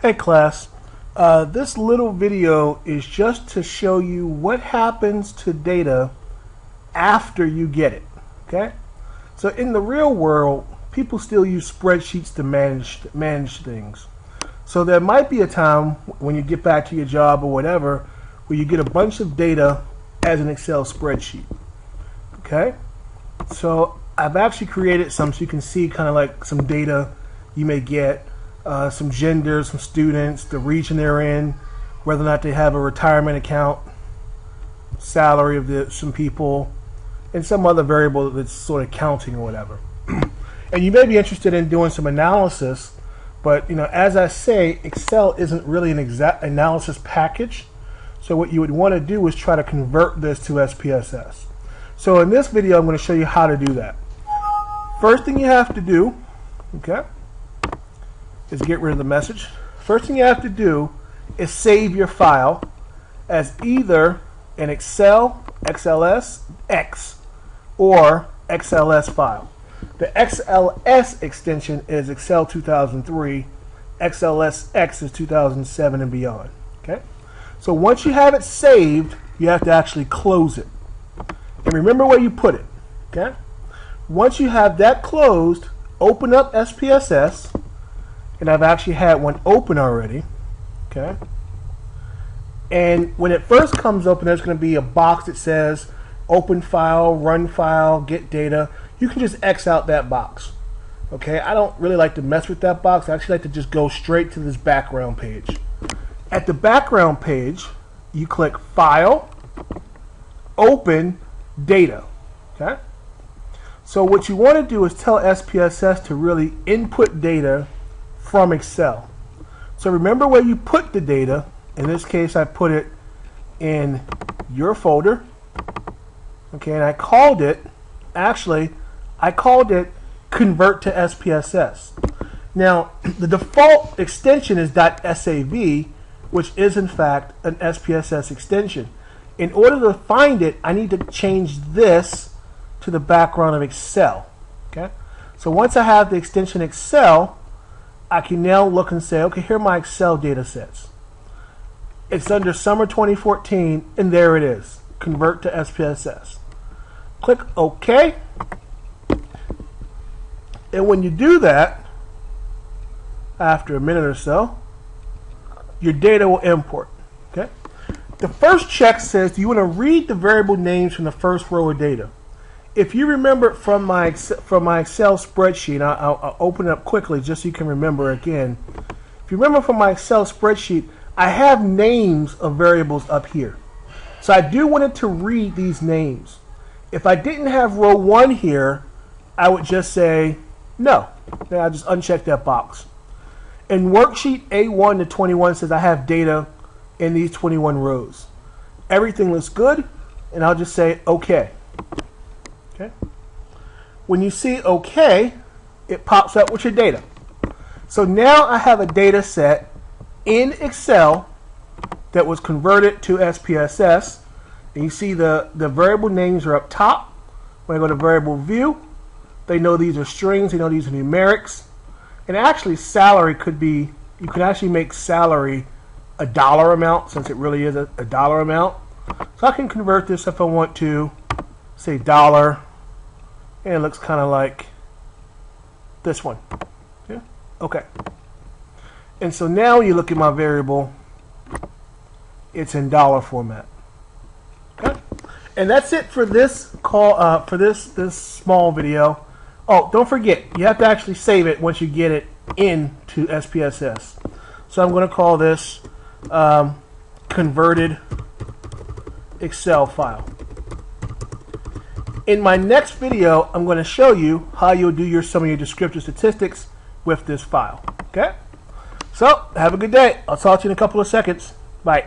Hey class, this little video is just to show you what happens to data after you get it. Okay, so in the real world, people still use spreadsheets to manage things. So there might be a time when you get back to your job or whatever where you get a bunch of data as an Excel spreadsheet. Okay, so I've actually created some so you can see kind of like some data you may get. Some genders, some students, the region they're in, whether or not they have a retirement account, salary of some people, and some other variable that's sort of counting or whatever. And you may be interested in doing some analysis, but as I say, Excel isn't really an exact analysis package. So what you would want to do is try to convert this to SPSS. So in this video, I'm going to show you how to do that. First thing you have to do, okay, is get rid of the message. First thing you have to do is save your file as either an Excel, XLS, X, or XLS file. The XLS extension is Excel 2003, XLSX is 2007 and beyond. Okay, so once you have it saved, you have to actually close it. And remember where you put it. Okay, once you have that closed, open up SPSS. And I've actually had one open already. Okay, and when it first comes open, there's going to be a box that says open file, run file, get data. You can just X out that box. Okay, I don't really like to mess with that box. I actually like to just go straight to this background page. At the background page, you click File, Open, Data. Okay, so what you want to do is tell SPSS to really input data from Excel. So remember where you put the data. In this case, I put it in your folder. Okay, and I called it Convert to SPSS. Now, the default extension is .sav, which is in fact an SPSS extension. In order to find it, I need to change this to the background of Excel. Okay, so once I have the extension Excel, I can now look and say, okay, here are my Excel data sets. It's under summer 2014, and there it is. Convert to SPSS. Click OK. And when you do that, after a minute or so, your data will import. Okay. The first check says, do you want to read the variable names from the first row of data? If you remember from my Excel spreadsheet, I'll open it up quickly just so you can remember again. If you remember from my Excel spreadsheet, I have names of variables up here. So I do want it to read these names. If I didn't have row 1 here, I would just say no. Then I'll just uncheck that box. And worksheet A1 to 21 says I have data in these 21 rows. Everything looks good, and I'll just say OK. Okay. When you see OK, it pops up with your data. So now I have a data set in Excel that was converted to SPSS. And you see the variable names are up top. When I go to variable view, they know these are strings, they know these are numerics. And actually salary could be, you can actually make salary a dollar amount since it really is a dollar amount. So I can convert this if I want to, say dollar, and it looks kind of like this one. Yeah. Okay. And so now you look at my variable, it's in dollar format. Okay. And that's it for this call, for this small video. Oh, don't forget, you have to actually save it once you get it into SPSS. So I'm going to call this converted Excel file. In my next video, I'm going to show you how you'll do some of your descriptive statistics with this file. Okay? So, have a good day. I'll talk to you in a couple of seconds. Bye.